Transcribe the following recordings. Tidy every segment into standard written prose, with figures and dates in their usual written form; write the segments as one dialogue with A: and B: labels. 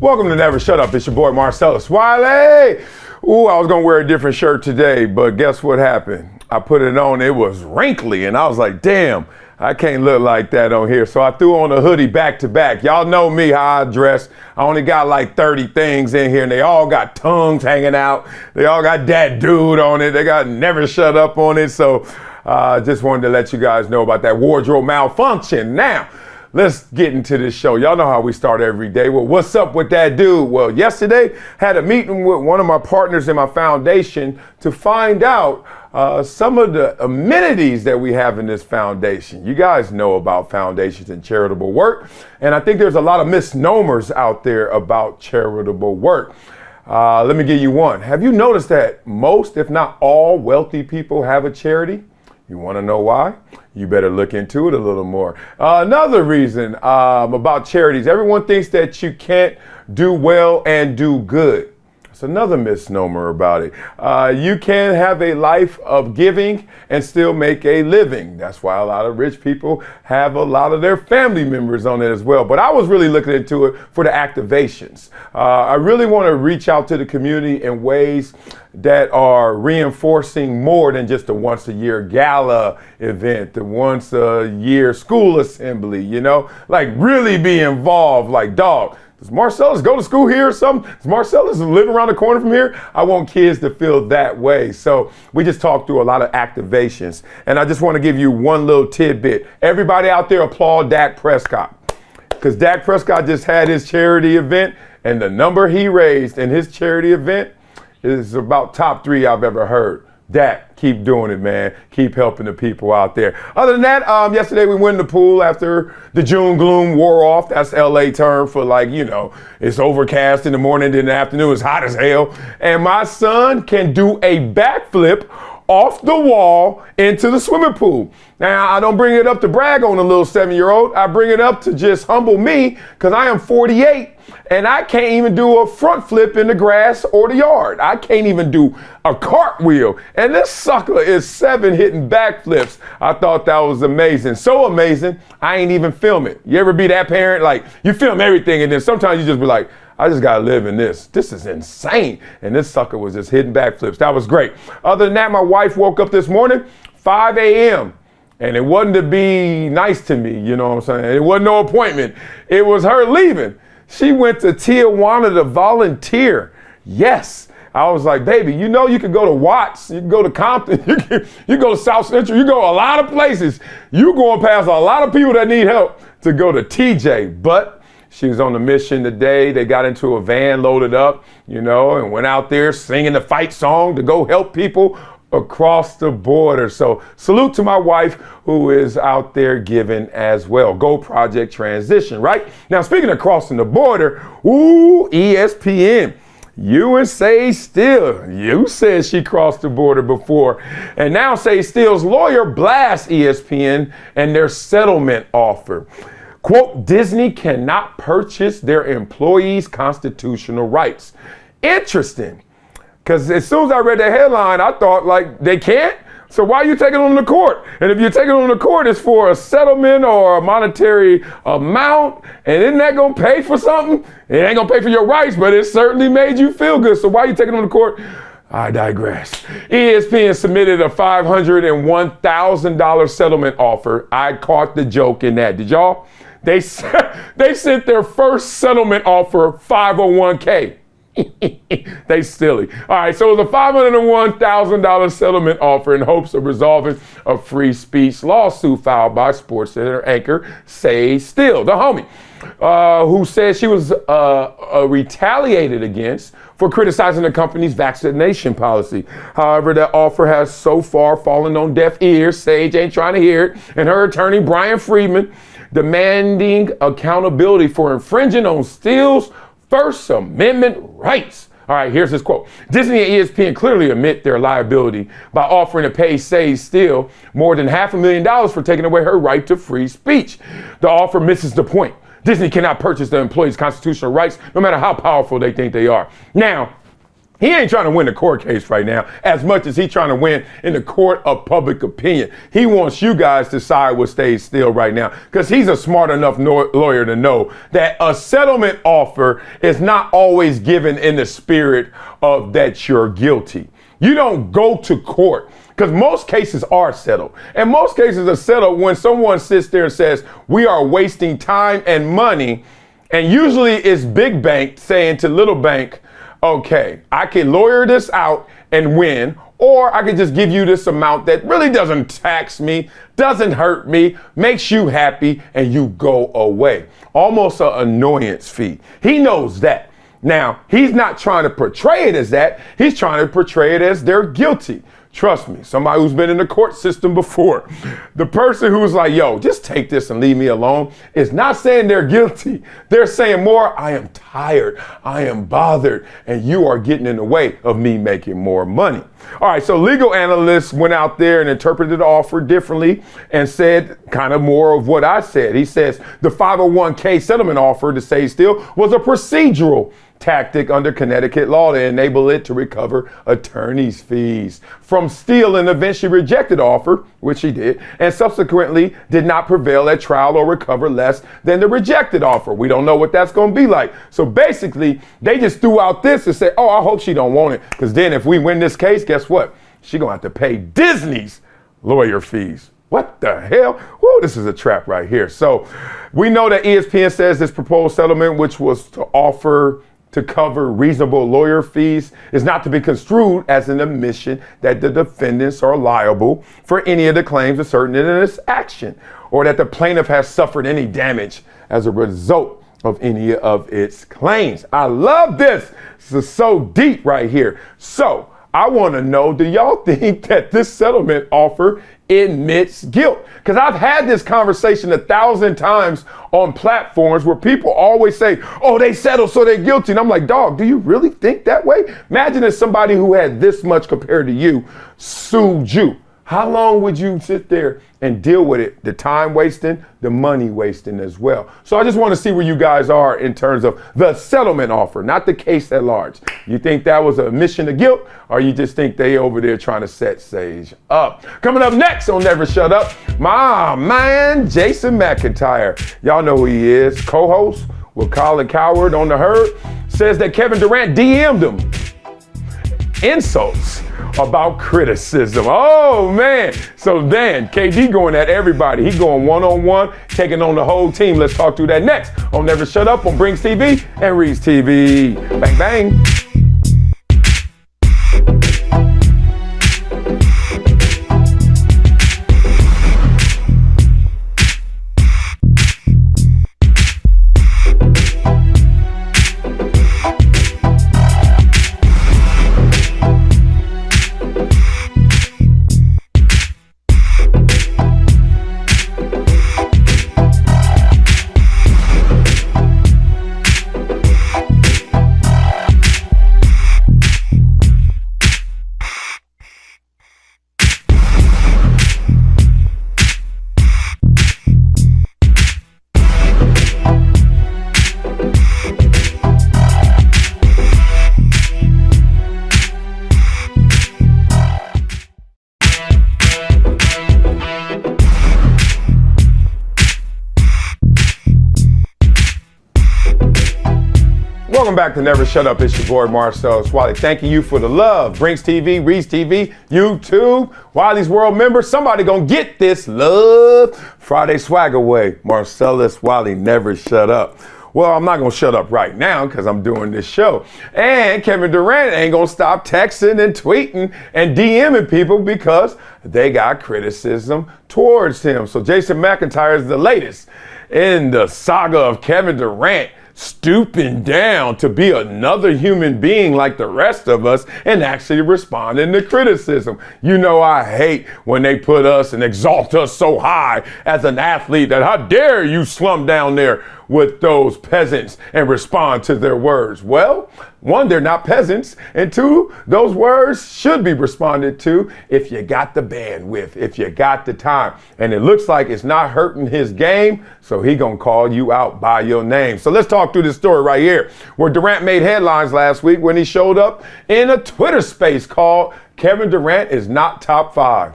A: Welcome to Never Shut Up. It's your boy Marcellus. Wiley! Ooh, I was gonna wear a different shirt today, but guess what happened? I put it on, it was wrinkly, and I was like, damn, I can't look like that on here. So I threw on a hoodie back to back. Y'all know me, how I dress. I only got like 30 things in here, and they all got tongues hanging out. They all got Dat Dude on it. They got Never Shut Up on it. So just wanted to let you guys know about that wardrobe malfunction. Now, let's get into this show. Y'all know how we start every day. Well, what's up with that dude? Well, yesterday had a meeting with one of my partners in my foundation to find out some of the amenities that we have in this foundation. You guys know about foundations and charitable work, and I think there's a lot of misnomers out there about charitable work. Let me give you one. Have you noticed that most, if not all, wealthy people have a charity? You want to know why? You better look into it a little more. Another reason about charities, everyone thinks that you can't do well and do good. That's another misnomer about it. You can have a life of giving and still make a living. That's why a lot of rich people have a lot of their family members on it as well. But I was really looking into it for the activations. I really want to reach out to the community in ways that are reinforcing more than just a once a year gala event, the once a year school assembly, you know, like really be involved. Like, dog, does Marcellus go to school here or something? Does Marcellus live around the corner from here? I want kids to feel that way. So we just talked through a lot of activations, and I just want to give you one little tidbit. Everybody out there applaud Dak Prescott, because Dak Prescott just had his charity event, and the number he raised in his charity event is about top 3 I've ever heard. Dak, keep doing it, man. Keep helping the people out there. Other than that, yesterday we went in the pool after the June gloom wore off. That's LA term for, like, you know, it's overcast in the morning, then in the afternoon it's hot as hell. And my son can do a backflip off the wall into the swimming pool. Now, I don't bring it up to brag on a little 7-year-old. I bring it up to just humble me, because I am 48 and I can't even do a front flip in the grass or the yard. I can't even do a cartwheel. And this sucker is 7 hitting backflips. I thought that was amazing. So amazing, I ain't even film it. You ever be that parent? Like, you film everything and then sometimes you just be like, I just gotta live in this. This is insane. And this sucker was just hitting backflips. That was great. Other than that, my wife woke up this morning, 5 a.m. And it wasn't to be nice to me, you know what I'm saying? It wasn't no appointment. It was her leaving. She went to Tijuana to volunteer. Yes. I was like, baby, you know you could go to Watts, you can go to Compton, you go to South Central, you go a lot of places. You going past a lot of people that need help to go to TJ. But she was on the mission today. They got into a van loaded up, you know, and went out there singing the fight song to go help people across the border. So salute to my wife, who is out there giving as well. Go Project Transition, right? Now, speaking of crossing the border, ooh, ESPN. You and Sage Steele, you said she crossed the border before. And now Sage Steele's lawyer blasts ESPN and their settlement offer. Quote, Disney cannot purchase their employees' constitutional rights. Interesting. Because as soon as I read the headline, I thought, like, they can't? So why are you taking them to court? And if you're taking them to court, it's for a settlement or a monetary amount. And isn't that going to pay for something? It ain't going to pay for your rights, but it certainly made you feel good. So why are you taking them to court? I digress. ESPN submitted a $501,000 settlement offer. I caught the joke in that. Did y'all? They sent their first settlement offer, 501k. They silly. All right, so it was a $501,000 settlement offer in hopes of resolving a free speech lawsuit filed by SportsCenter anchor Sage Steele, the homie, who said she was retaliated against for criticizing the company's vaccination policy. However, that offer has so far fallen on deaf ears. Sage ain't trying to hear it, and her attorney, Brian Friedman, demanding accountability for infringing on Steele's First Amendment rights. All right, here's his quote. Disney and ESPN clearly admit their liability by offering to pay Sage Steele more than $500,000 for taking away her right to free speech. The offer misses the point. Disney cannot purchase the employees' constitutional rights, no matter how powerful they think they are. Now, He ain't trying to win the court case right now as much as he's trying to win in the court of public opinion. He wants you guys to side with stays still right now because he's a smart enough lawyer to know that a settlement offer is not always given in the spirit of that you're guilty. You don't go to court because most cases are settled. And most cases are settled when someone sits there and says, we are wasting time and money. And usually it's big bank saying to little bank, okay, I can lawyer this out and win, or I can just give you this amount that really doesn't tax me, doesn't hurt me, makes you happy, and you go away. Almost an annoyance fee. He knows that. Now, he's not trying to portray it as that. He's trying to portray it as they're guilty. Trust me, somebody who's been in the court system before, the person who's like, yo, just take this and leave me alone, is not saying they're guilty. They're saying more, I am tired, I am bothered, and you are getting in the way of me making more money. All right, so legal analysts went out there and interpreted the offer differently and said kind of more of what I said. He says the 501k settlement offer to Stay Still was a procedural tactic under Connecticut law to enable it to recover attorney's fees from Steele, and eventually rejected the offer, which he did, and subsequently did not prevail at trial or recover less than the rejected offer. We don't know what that's going to be like. So basically, they just threw out this and said, oh, I hope she don't want it, because then if we win this case, guess what? She going to have to pay Disney's lawyer fees. What the hell? Whoa, this is a trap right here. So we know that ESPN says this proposed settlement, which was to offer to cover reasonable lawyer fees, is not to be construed as an admission that the defendants are liable for any of the claims asserted in this action, or that the plaintiff has suffered any damage as a result of any of its claims. I love this. This is so deep right here. So I want to know, do y'all think that this settlement offer admits guilt? Because I've had this conversation 1,000 times on platforms where people always say, oh, they settled, so they're guilty. And I'm like, dog, do you really think that way? Imagine if somebody who had this much compared to you sued you. How long would you sit there and deal with it? The time wasting, the money wasting as well. So I just want to see where you guys are in terms of the settlement offer, not the case at large. You think that was a admission of guilt, or you just think they over there trying to set Sage up? Coming up next on Never Shut Up, my man, Jason McIntyre. Y'all know who he is. Co-host with Colin Cowherd on The Herd. Says that Kevin Durant DM'd him insults about criticism. Oh man. So then KD going at everybody. He going one-on-one, taking on the whole team. Let's talk through that next on Never Shut Up on Brings TV and Reads TV. Bang, bang. Welcome back to Never Shut Up. It's your boy Marcellus Wiley. Thanking you for the love. Brings TV, Reads TV, YouTube, Wiley's World member. Somebody gonna get this love. Friday swag away. Marcellus Wiley, Never Shut Up. Well, I'm not gonna shut up right now because I'm doing this show. And Kevin Durant ain't gonna stop texting and tweeting and DMing people because they got criticism towards him. So Jason McIntyre is the latest in the saga of Kevin Durant stooping down to be another human being like the rest of us and actually responding to criticism. You know, I hate when they put us and exalt us so high as an athlete that how dare you slump down there with those peasants and respond to their words. Well, One, they're not peasants. And two, those words should be responded to if you got the bandwidth, if you got the time. And it looks like it's not hurting his game, so he gonna call you out by your name. So let's talk through this story right here, where Durant made headlines last week when he showed up in a Twitter space called Kevin Durant is not top 5.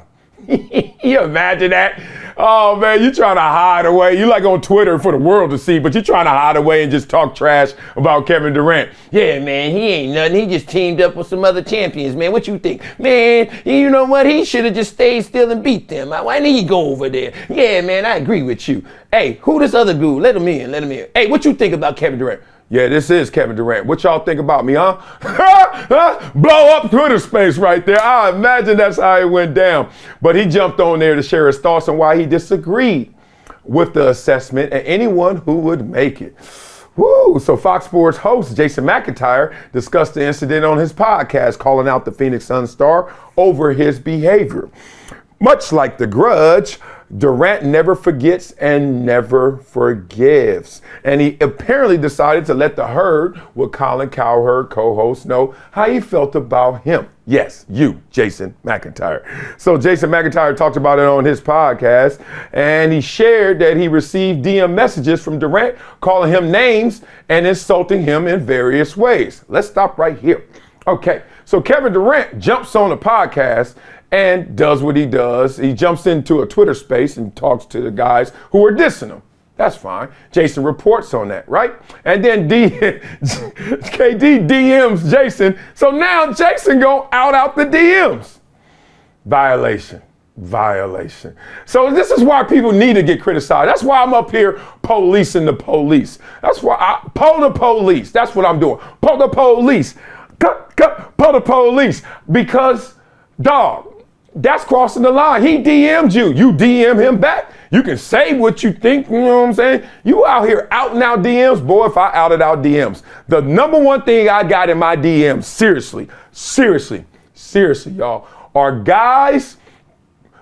A: You imagine that? Oh man, you trying to hide away. You like on Twitter for the world to see, but you trying to hide away and just talk trash about Kevin Durant. Yeah, man, he ain't nothing. He just teamed up with some other champions, man. What you think? Man, you know what? He should have just stayed still and beat them. Why didn't he go over there? Yeah, man, I agree with you. Hey, who this other dude? Let him in. Hey, what you think about Kevin Durant? Yeah, this is Kevin Durant. What y'all think about me, huh? Blow up Twitter space right there. I imagine that's how it went down. But he jumped on there to share his thoughts on why he disagreed with the assessment and anyone who would make it. Woo! So Fox Sports host Jason McIntyre discussed the incident on his podcast, calling out the Phoenix Suns star over his behavior. Much like The Grudge, Durant never forgets and never forgives. And he apparently decided to let the herd with Colin Cowherd, co-host, know how he felt about him. Yes, you, Jason McIntyre. So Jason McIntyre talked about it on his podcast, and he shared that he received DM messages from Durant calling him names and insulting him in various ways. Let's stop right here. Okay, so Kevin Durant jumps on a podcast and does what he does. He jumps into a Twitter space and talks to the guys who are dissing him. That's fine. Jason reports on that, right? And then KD DMs Jason. So now Jason gonna out the DMs. Violation. So this is why people need to get criticized. That's why I'm up here policing the police. That's why I pull the police. That's what I'm doing. Pull the police. Pull the police. Because, dog, that's crossing the line. He DM'd you. You DM him back. You can say what you think, you know what I'm saying? You out here out and out DMs. Boy, if I outed out DMs. The number one thing I got in my DMs, seriously, y'all, are guys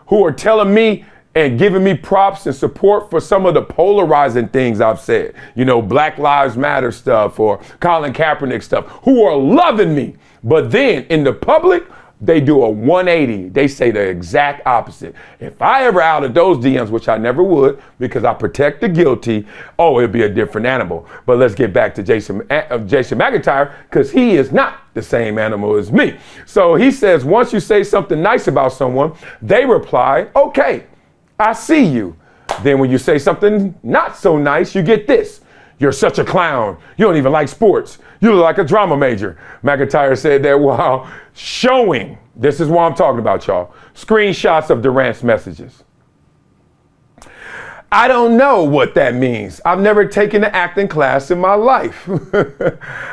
A: who are telling me and giving me props and support for some of the polarizing things I've said. You know, Black Lives Matter stuff or Colin Kaepernick stuff, who are loving me. But then in the public, they do a 180. They say the exact opposite. If I ever outed those DMs, which I never would because I protect the guilty, it'd be a different animal. But let's get back to Jason McIntyre, because he is not the same animal as me. So he says, once you say something nice about someone, they reply, okay, I see you. Then when you say something not so nice, you get this. You're such a clown. You don't even like sports. You look like a drama major. McIntyre said that while showing, this is what I'm talking about, y'all, screenshots of Durant's messages. I don't know what that means. I've never taken an acting class in my life.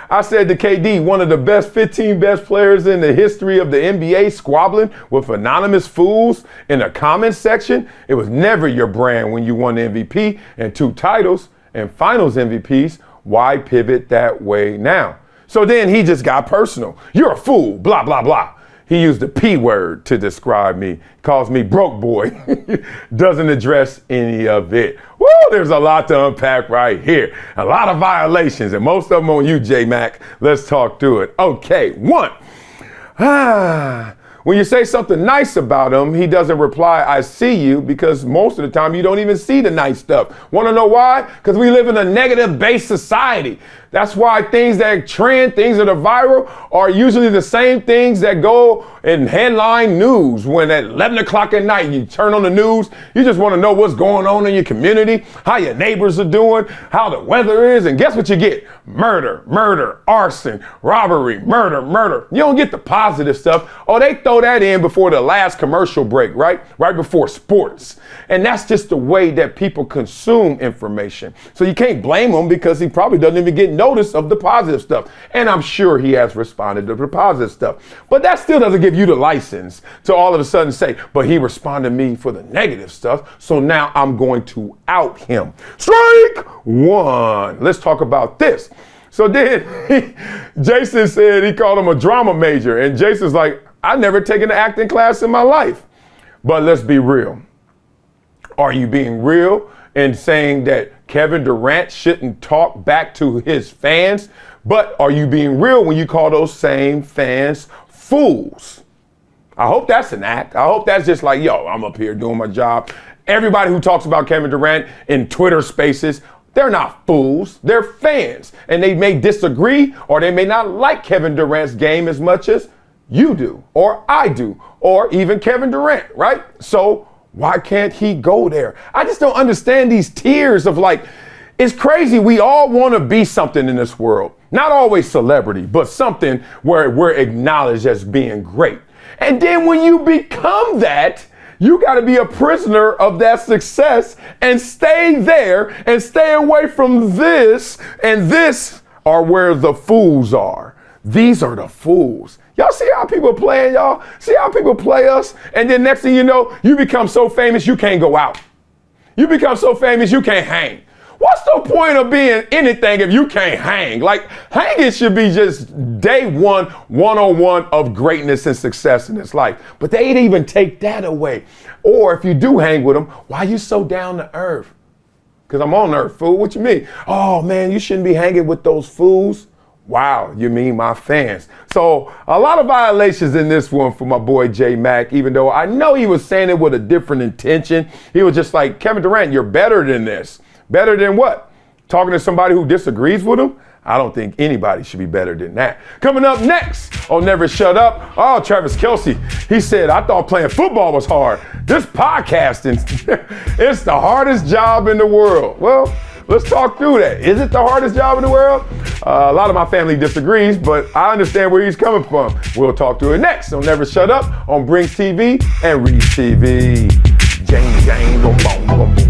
A: I said to KD, one of the 15 best players in the history of the NBA, squabbling with anonymous fools in a comment section. It was never your brand when you won the MVP and 2 titles and finals MVPs. Why pivot that way now? So then he just got personal. You're a fool, blah, blah, blah. He used the P word to describe me, calls me broke boy, doesn't address any of it. Woo, there's a lot to unpack right here. A lot of violations, and most of them on you, J-Mac. Let's talk through it. Okay, 1. When you say something nice about him, he doesn't reply, I see you, because most of the time you don't even see the nice stuff. Want to know why? Because we live in a negative-based society. That's why things that trend, things that are viral, are usually the same things that go in headline news. When at 11 o'clock at night you turn on the news, you just want to know what's going on in your community, how your neighbors are doing, how the weather is, and guess what you get? Murder, arson, robbery, murder. You don't get the positive stuff. They throw that in before the last commercial break, right? Right before sports. And that's just the way that people consume information. So you can't blame him because he probably doesn't even get notice of the positive stuff. And I'm sure he has responded to the positive stuff. But that still doesn't give you the license to all of a sudden say, but he responded to me for the negative stuff, so now I'm going to out him. Strike 1. Let's talk about this. So then Jason said he called him a drama major. And Jason's like, I've never taken an acting class in my life. But let's be real. Are you being real in saying that Kevin Durant shouldn't talk back to his fans But are you being real when you call those same fans fools? I hope that's an act. I hope that's just like, yo, I'm up here doing my job. Everybody who talks about Kevin Durant in Twitter spaces, they're not fools. They're fans. And they may disagree or they may not like Kevin Durant's game as much as you do or I do or even Kevin Durant, right? So why can't he go there? I just don't understand these tiers of like, it's crazy. We all want to be something in this world. Not always celebrity, but something where we're acknowledged as being great. And then when you become that, you got to be a prisoner of that success and stay there and stay away from this. And this are where the fools are. These are the fools. Y'all see how people playing, y'all? See how people play us? And then next thing you know, you become so famous, you can't go out. You become so famous, you can't hang. What's the point of being anything if you can't hang? Like, hanging should be just day one, 101 of greatness and success in this life. But they'd even take that away. Or if you do hang with them, why you so down to earth? Because I'm on earth, fool. What you mean? Oh, man, you shouldn't be hanging with those fools. Wow, you mean my fans. So a lot of violations in this one for my boy J Mac, even though I know he was saying it with a different intention. He was just like, Kevin Durant, you're better than this. Better than what? Talking to somebody who disagrees with him? I don't think anybody should be better than that. Coming up next on Never Shut Up, Travis Kelce. He said, I thought playing football was hard. This podcasting, it's the hardest job in the world. Well, let's talk through that. Is it the hardest job in the world? A lot of my family disagrees, but I understand where he's coming from. We'll talk through it next on Never Shut Up on Brinks TV and Reese TV. Jang, boom, boom, boom, boom.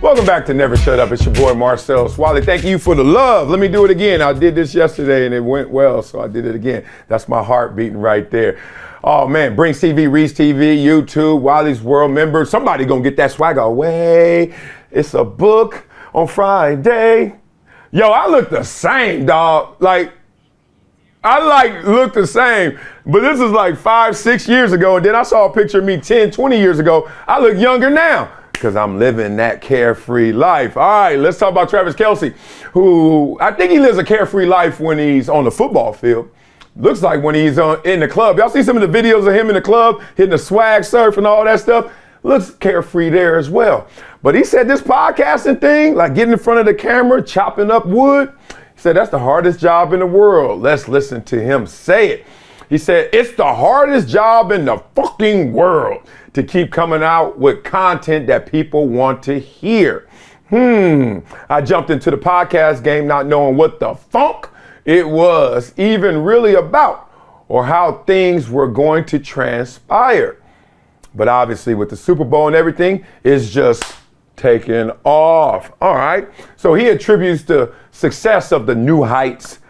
A: Welcome back to Never Shut Up. It's your boy Marcellus. Wiley, thank you for the love. Let me do it again. I did this yesterday and it went well, so I did it again. That's my heart beating right there. Oh man, Brinks TV, Reese TV, YouTube, Wiley's World member. Somebody gonna get that swagger away. It's a book on Friday. Yo, I look the same, dog. I look the same, but this is like 5-6 years ago. And then I saw a picture of me 10-20 years ago. I look younger now, because I'm living that carefree life. All right, let's talk about Travis Kelce, who I think he lives a carefree life when he's on the football field. Looks like when he's in the club. Y'all see some of the videos of him in the club, hitting the swag surf and all that stuff? Looks carefree there as well. But he said this podcasting thing, like getting in front of the camera, chopping up wood, he said that's the hardest job in the world. Let's listen to him say it. He said, it's the hardest job in the fucking world to keep coming out with content that people want to hear. I jumped into the podcast game not knowing what the funk it was even really about or how things were going to transpire. But obviously with the Super Bowl and everything, it's just taking off. All right. So he attributes the success of the New Heights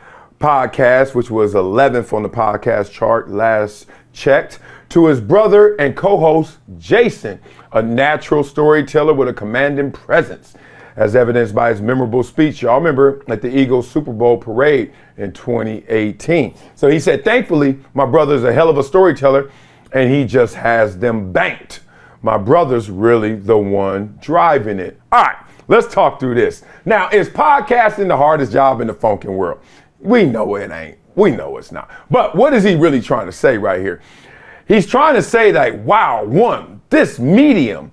A: podcast, which was 11th on the podcast chart last checked, to his brother and co-host Jason, a natural storyteller with a commanding presence, as evidenced by his memorable speech, y'all remember, at the Eagles Super Bowl parade in 2018. So he said, thankfully, my brother's a hell of a storyteller and he just has them banked. My brother's really the one driving it. All right, let's talk through this. Now, is podcasting the hardest job in the funkin' world? We know it ain't. We know it's not. But what is he really trying to say right here? He's trying to say that, wow, one, this medium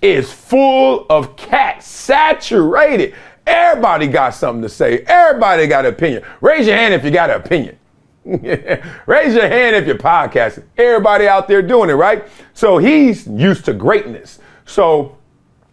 A: is full of cats, saturated. Everybody got something to say. Everybody got an opinion. Raise your hand if you got an opinion. Raise your hand if you're podcasting. Everybody out there doing it, right? So he's used to greatness. So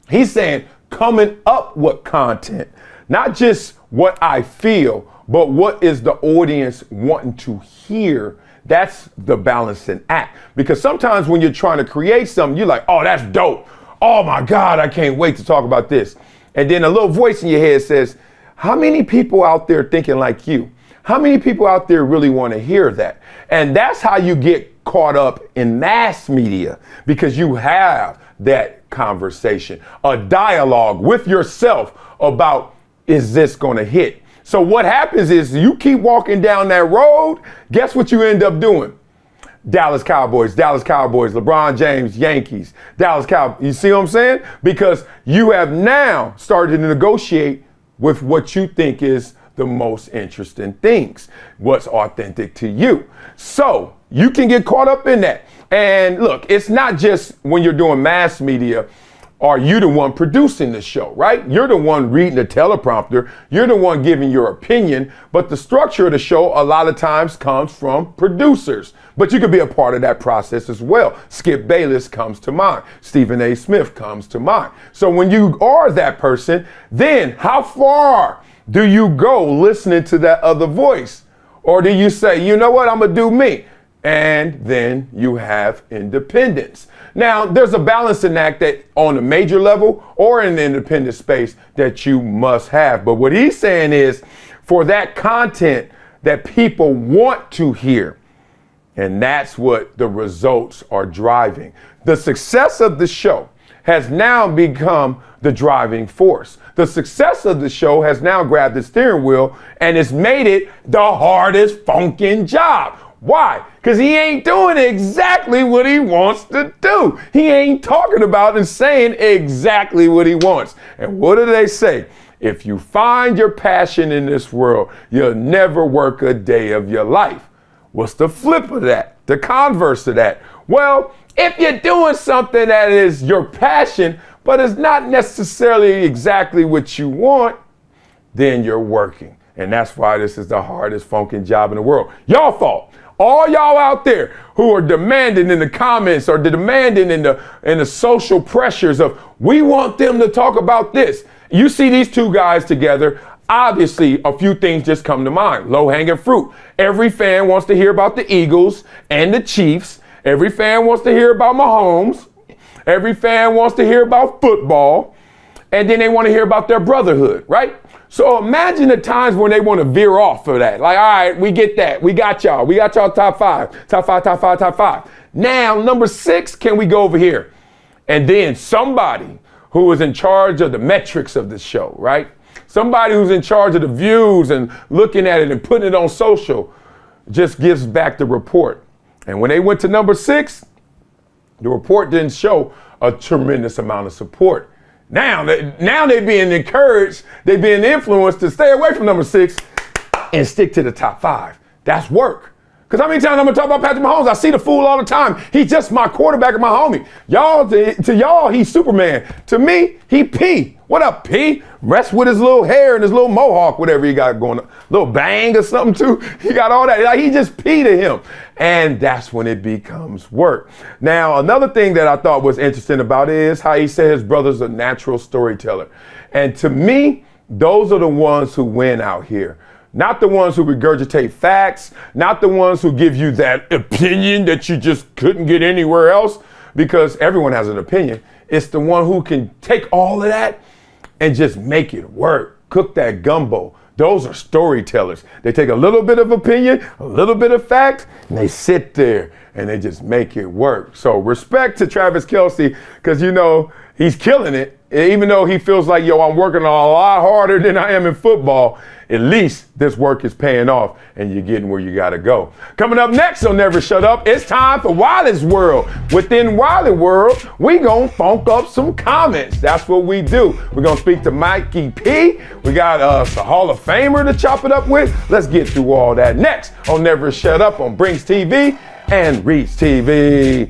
A: he's saying coming up with content, not just what I feel, but what is the audience wanting to hear. That's the balancing act. Because sometimes when you're trying to create something, you're like, oh, that's dope. Oh my God, I can't wait to talk about this. And then a little voice in your head says, how many people out there thinking like you? How many people out there really want to hear that? And that's how you get caught up in mass media, because you have that conversation, a dialogue with yourself about, is this going to hit? So what happens is you keep walking down that road. Guess what you end up doing? Dallas Cowboys, LeBron James, Yankees, Dallas Cowboys. You see what I'm saying? Because you have now started to negotiate with what you think is the most interesting things, what's authentic to you. So you can get caught up in that. And look, it's not just when you're doing mass media, are you the one producing the show, right? You're the one reading the teleprompter. You're the one giving your opinion. But the structure of the show a lot of times comes from producers. But you could be a part of that process as well. Skip Bayless comes to mind. Stephen A. Smith comes to mind. So when you are that person, then how far do you go listening to that other voice? Or do you say, you know what, I'm going to do me? And then you have independence. Now, there's a balancing act that on a major level or in the independent space that you must have. But what he's saying is for that content that people want to hear, and that's what the results are driving. The success of the show has now become the driving force. The success of the show has now grabbed the steering wheel and it's made it the hardest funkin' job. Why? Because he ain't doing exactly what he wants to do. He ain't talking about and saying exactly what he wants. And what do they say? If you find your passion in this world, you'll never work a day of your life. What's the flip of that? The converse of that? Well, if you're doing something that is your passion, but it's not necessarily exactly what you want, then you're working. And that's why this is the hardest funkin' job in the world. Y'all fault. All y'all out there who are demanding in the comments or demanding in the social pressures of, we want them to talk about this. You see these two guys together, obviously a few things just come to mind. Low-hanging fruit. Every fan wants to hear about the Eagles and the Chiefs. Every fan wants to hear about Mahomes. Every fan wants to hear about football. And then they want to hear about their brotherhood, right? So imagine the times when they want to veer off of that. Like, all right, we get that. We got y'all. We got y'all top five. Now, number 6, can we go over here? And then somebody who is in charge of the metrics of the show, right? Somebody who's in charge of the views and looking at it and putting it on social just gives back the report. And when they went to number 6, the report didn't show a tremendous amount of support. Now they're being encouraged, they're being influenced to stay away from number 6 and stick to the top 5. That's work. Because how many times I'm going to talk about Patrick Mahomes? I see the fool all the time. He's just my quarterback and my homie. Y'all, to y'all, he's Superman. To me, he P. What up, P? Rest with his little hair and his little mohawk, whatever he got going on. Little bang or something too. He got all that. Like, he just P to him. And that's when it becomes work. Now, another thing that I thought was interesting about it is how he said his brother's a natural storyteller. And to me, those are the ones who win out here. Not the ones who regurgitate facts, not the ones who give you that opinion that you just couldn't get anywhere else, because everyone has an opinion. It's the one who can take all of that and just make it work. Cook that gumbo. Those are storytellers. They take a little bit of opinion, a little bit of fact, and they sit there and they just make it work. So respect to Travis Kelce, because you know, he's killing it. Even though he feels like, yo, I'm working a lot harder than I am in football, at least this work is paying off and you're getting where you got to go. Coming up next on Never Shut Up, it's time for Wiley's World. Within Wiley World, we going to funk up some comments. That's what we do. We're going to speak to Mikey P. We got a Hall of Famer to chop it up with. Let's get through all that next on Never Shut Up on Brinks TV and Reach TV.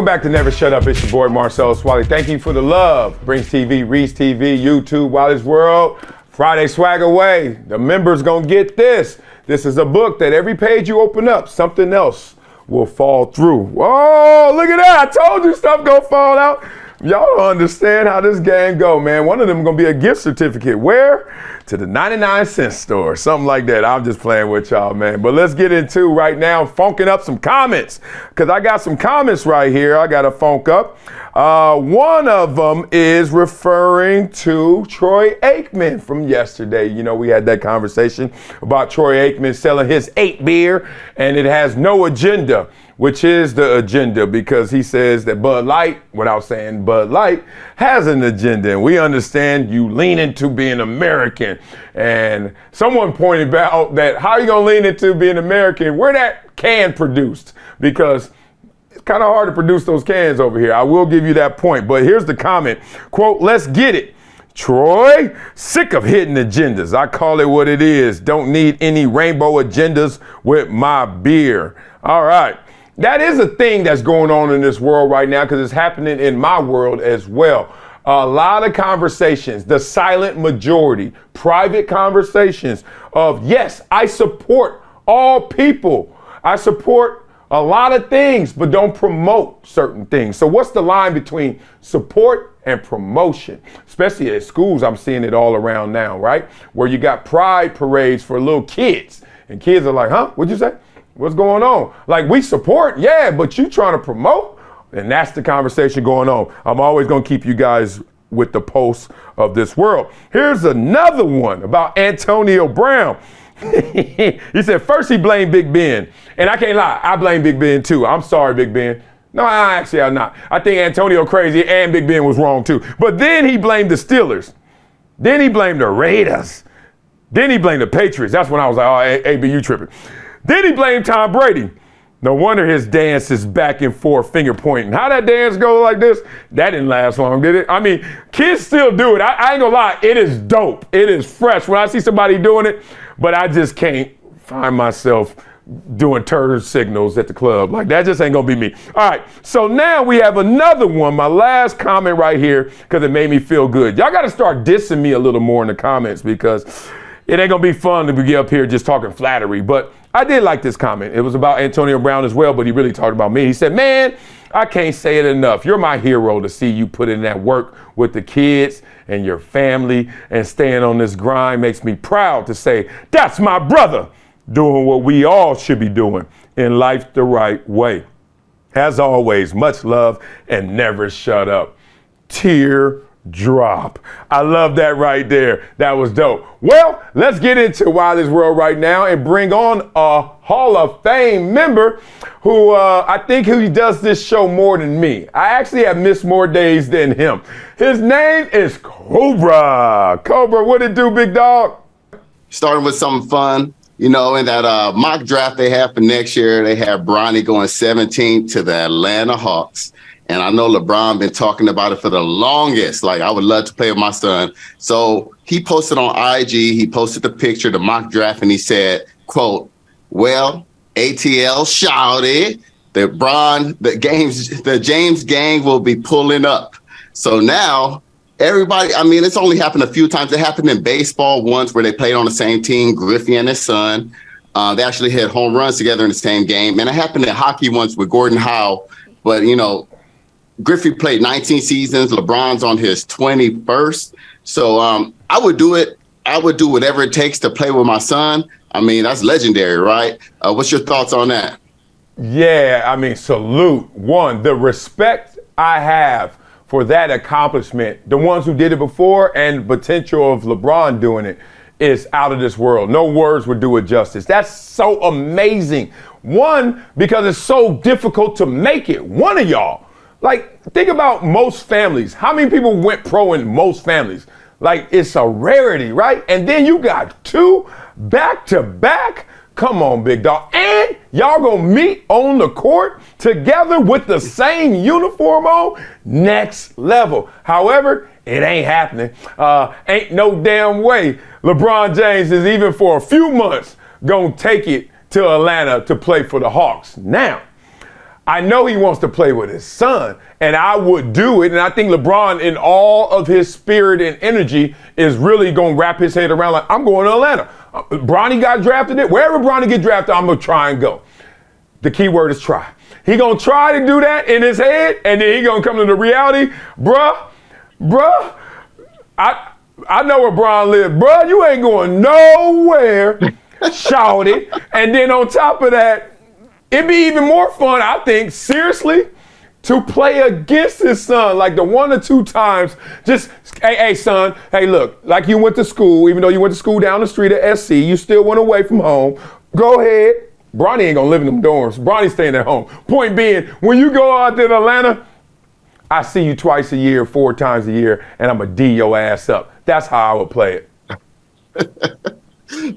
A: Welcome back to Never Shut Up. It's your boy Marcellus Wiley. Thank you for the love. Brings TV, Reese TV, YouTube, Wiley's World. Friday swag away. The members gonna get this. This is a book that every page you open up, something else will fall through. Whoa, look at that. I told you stuff gonna fall out. Y'all don't understand how this game go, man. One of them gonna be a gift certificate. Where? To the 99-cent store, something like that. I'm just playing with y'all, man. But let's get into right now, funking up some comments, because I got some comments right here I got to funk up. One of them is referring to Troy Aikman from yesterday. You know, we had that conversation about Troy Aikman selling his 8 beer, and it has no agenda, which is the agenda, because he says that Bud Light, without saying Bud Light, has an agenda. And we understand you lean into being American. And someone pointed out that how are you going to lean into being American? Where that can produced? Because it's kind of hard to produce those cans over here. I will give you that point. But here's the comment. Quote, let's get it. Troy, sick of hidden agendas. I call it what it is. Don't need any rainbow agendas with my beer. All right. That is a thing that's going on in this world right now, because it's happening in my world as well. A lot of conversations, the silent majority, private conversations of, yes, I support all people. I support a lot of things, but don't promote certain things. So what's the line between support and promotion? Especially at schools, I'm seeing it all around now, right? Where you got pride parades for little kids, and kids are like, huh, what'd you say? What's going on? Like, we support, yeah, but you trying to promote? And that's the conversation going on. I'm always going to keep you guys with the pulse of this world. Here's another one about Antonio Brown. He said, first he blamed Big Ben. And I can't lie, I blame Big Ben too. I'm sorry, Big Ben. No, actually I'm not. I think Antonio crazy and Big Ben was wrong too. But then he blamed the Steelers. Then he blamed the Raiders. Then he blamed the Patriots. That's when I was like, oh, AB, you tripping. Then he blamed Tom Brady. No wonder his dance is back and forth finger pointing. How that dance go like this? That didn't last long, did it? I mean, kids still do it. I ain't gonna lie, it is dope. It is fresh when I see somebody doing it, but I just can't find myself doing turn signals at the club. Like, that just ain't gonna be me. All right, so now we have another one, my last comment right here, because it made me feel good. Y'all gotta start dissing me a little more in the comments, because it ain't gonna be fun to be up here just talking flattery. But I did like this comment. It was about Antonio Brown as well, but he really talked about me. He said, man, I can't say it enough. You're my hero to see you put in that work with the kids and your family, and staying on this grind makes me proud to say, that's my brother doing what we all should be doing in life the right way. As always, much love and never shut up. Tear drop. I love that right there. That was dope. Well, let's get into Wiley's World right now and bring on a Hall of Fame member who I think he does this show more than me. I actually have missed more days than him. His name is Cobra. Cobra, what it do, big dog?
B: Starting with something fun. You know, in that mock draft they have for next year, they have Bronny going 17th to the Atlanta Hawks. And I know LeBron been talking about it for the longest. Like, I would love to play with my son. So he posted on IG, he posted the picture, the mock draft, and he said, quote, well, ATL shouted, the James gang will be pulling up. So now everybody, I mean, it's only happened a few times. It happened in baseball once where they played on the same team, Griffey and his son. They actually hit home runs together in the same game. And it happened in hockey once with Gordon Howe. But, you know, Griffey played 19 seasons. LeBron's on his 21st. So I would do it. I would do whatever it takes to play with my son. I mean, that's legendary, right? What's your thoughts on that?
A: Yeah, I mean, salute. One, the respect I have for that accomplishment, the ones who did it before and potential of LeBron doing it, is out of this world. No words would do it justice. That's so amazing. One, because it's so difficult to make it. One of y'all. Like, think about most families. How many people went pro in most families? Like, it's a rarity, right? And then you got 2 back to back. Come on, big dog. And y'all gonna meet on the court together with the same uniform on? Next level. However, it ain't happening. Ain't no damn way LeBron James is even for a few months gonna take it to Atlanta to play for the Hawks. Now, I know he wants to play with his son, and I would do it. And I think LeBron, in all of his spirit and energy, is really going to wrap his head around like, I'm going to Atlanta. Bronny got drafted it. Wherever Bronny get drafted, I'm going to try and go. The key word is try. He going to try to do that in his head, and then he going to come to the reality. Bruh, I know where Bron lives. Bruh, you ain't going nowhere. Shout it. And then on top of that, it'd be even more fun, I think, seriously, to play against his son, like the 1 or 2 times. Just, hey, son, hey, look, like you went to school, even though you went to school down the street at SC, you still went away from home. Go ahead. Bronny ain't gonna live in them dorms. Bronny's staying at home. Point being, when you go out there to Atlanta, I see you twice a year, 4 times a year, and I'm gonna D your ass up. That's how I would play it.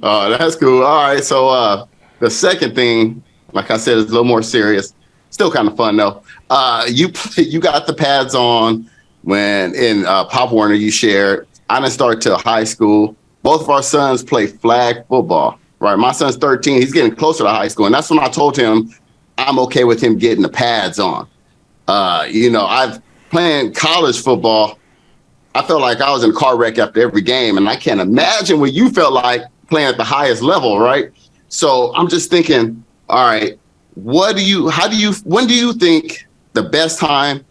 B: Oh, that's cool. All right, so the second thing, like I said, is a little more serious. Still kind of fun though. You got the pads on when in Pop Warner you shared. I didn't start till high school. Both of our sons play flag football. Right, my son's 13. He's getting closer to high school, and that's when I told him I'm okay with him getting the pads on. I've playing college football. I felt like I was in a car wreck after every game, and I can't imagine what you felt like playing at the highest level, right? So I'm just thinking, all right, when do you think the best time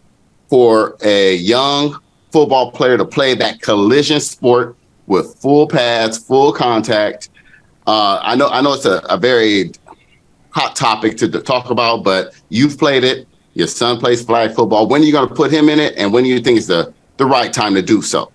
B: for a young football player to play that collision sport with full pads, full contact? I know it's a very hot topic to talk about, but you've played it. Your son plays flag football. When are you going to put him in it, and when do you think is the right time to do so?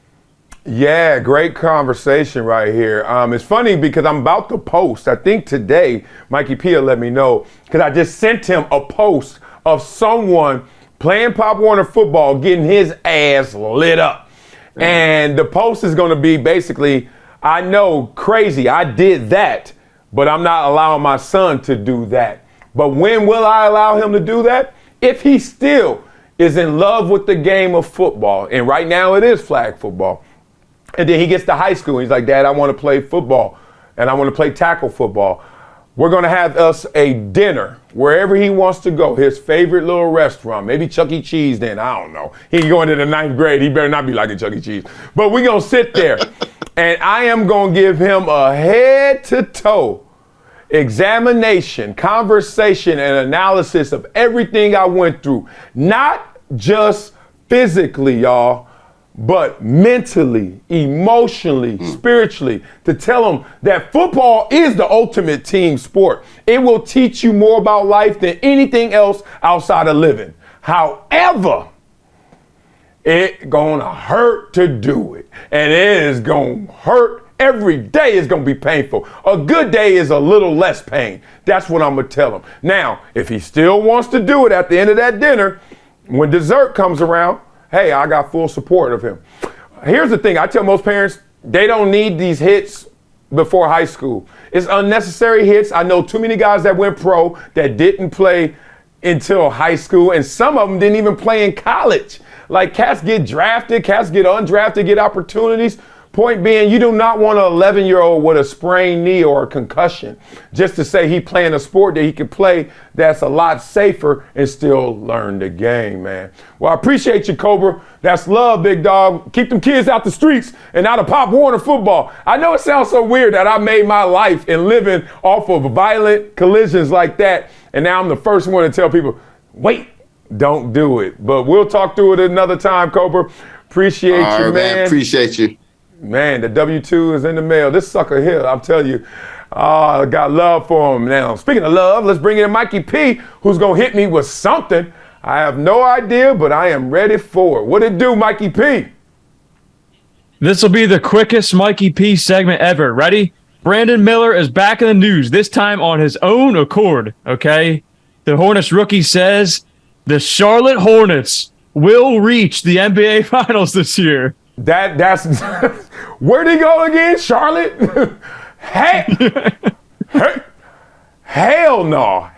A: Yeah, great conversation right here. It's funny because I'm about to post. I think today, Mikey P let me know, because I just sent him a post of someone playing Pop Warner football, getting his ass lit up. And the post is going to be basically, I know, crazy, I did that, but I'm not allowing my son to do that. But when will I allow him to do that? If he still is in love with the game of football, and right now it is flag football. And then he gets to high school, and he's like, Dad, I want to play football, and I want to play tackle football. We're going to have us a dinner wherever he wants to go, his favorite little restaurant, maybe Chuck E. Cheese then, I don't know. He's going to the 9th grade. He better not be liking Chuck E. Cheese. But we're going to sit there, and I am going to give him a head-to-toe examination, conversation, and analysis of everything I went through. Not just physically, y'all, but mentally, emotionally, spiritually, to tell them that football is the ultimate team sport. It will teach you more about life than anything else outside of living. However, it gonna hurt to do it. And it is gonna hurt. Every day is gonna be painful. A good day is a little less pain. That's what I'm gonna tell him. Now, if he still wants to do it at the end of that dinner, when dessert comes around, hey, I got full support of him. Here's the thing. I tell most parents, they don't need these hits before high school. It's unnecessary hits. I know too many guys that went pro that didn't play until high school, and some of them didn't even play in college. Like, cats get drafted, cats get undrafted, get opportunities. Point being, you do not want an 11-year-old with a sprained knee or a concussion just to say he playing a sport that he can play that's a lot safer and still learn the game, man. Well, I appreciate you, Cobra. That's love, big dog. Keep them kids out the streets and out of Pop Warner football. I know it sounds so weird that I made my life and living off of violent collisions like that, and now I'm the first one to tell people, wait, don't do it. But we'll talk through it another time, Cobra. Appreciate you,
B: right,
A: man.
B: Appreciate you.
A: Man, the W-2 is in the mail. This sucker here, I'm telling you, I got love for him. Now, speaking of love, let's bring in Mikey P, who's going to hit me with something. I have no idea, but I am ready for it. What it do, Mikey P?
C: This will be the quickest Mikey P segment ever. Ready? Brandon Miller is back in the news, this time on his own accord, okay? The Hornets rookie says the Charlotte Hornets will reach the NBA Finals this year.
A: That's where'd he go again? Charlotte? Hell no,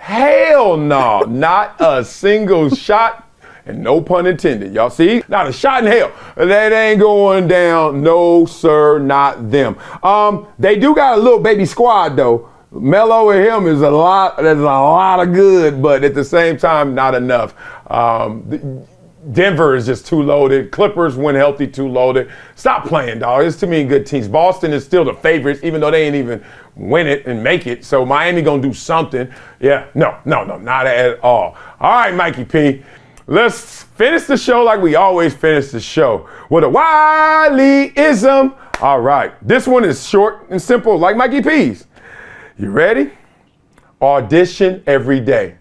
A: not a single shot, and no pun intended. Y'all see? Not a shot in hell. That ain't going down. No, sir, not them. They do got a little baby squad though. Melo and him is a lot. There's a lot of good, but at the same time, not enough. Denver is just too loaded. Clippers, when healthy, too loaded. Stop playing, dog. There's too many good teams. Boston is still the favorites, even though they ain't even win it and make it. So Miami gonna do something. Yeah, no, not at all. All right, Mikey P. Let's finish the show like we always finish the show with a Wileyism. All right, this one is short and simple, like Mikey P's. You ready? Audition every day.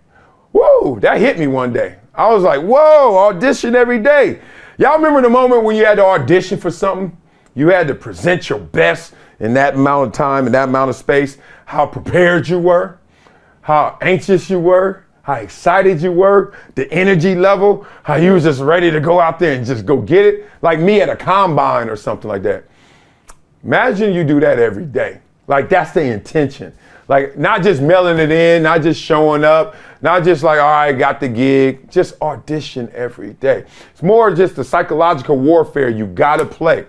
A: Whoa, that hit me one day. I was like, whoa, audition every day. Y'all remember the moment when you had to audition for something? You had to present your best in that amount of time, in that amount of space, how prepared you were, how anxious you were, how excited you were, the energy level, how you was just ready to go out there and just go get it, like me at a combine or something like that. Imagine you do that every day. Like, that's the intention. Like, not just mailing it in, not just showing up, not just like, all right, got the gig, just audition every day. It's more just the psychological warfare you gotta play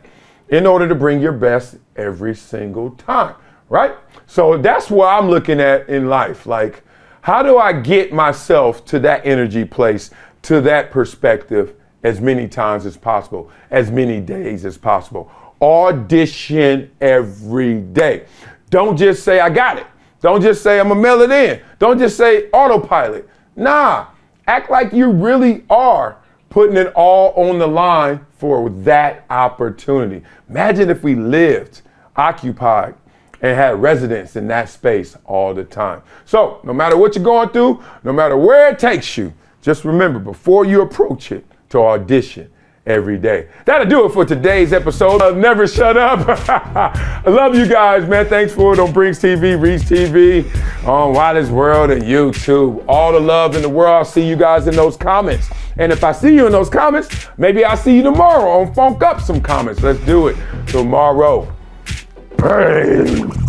A: in order to bring your best every single time, right? So that's what I'm looking at in life. Like, how do I get myself to that energy place, to that perspective as many times as possible, as many days as possible? Audition every day. Don't just say, I got it. Don't just say, I'm gonna mail it in. Don't just say autopilot. Nah, act like you really are putting it all on the line for that opportunity. Imagine if we lived occupied and had residence in that space all the time. So no matter what you're going through, no matter where it takes you, just remember before you approach it to audition every day. That'll do it for today's episode of Never Shut Up. I love you guys, man. Thanks for it on Brinks TV, Reach TV, on Wiley's World, and YouTube. All the love in the world. I'll see you guys in those comments. And if I see you in those comments, maybe I'll see you tomorrow on Funk Up some comments. Let's do it tomorrow. Hey.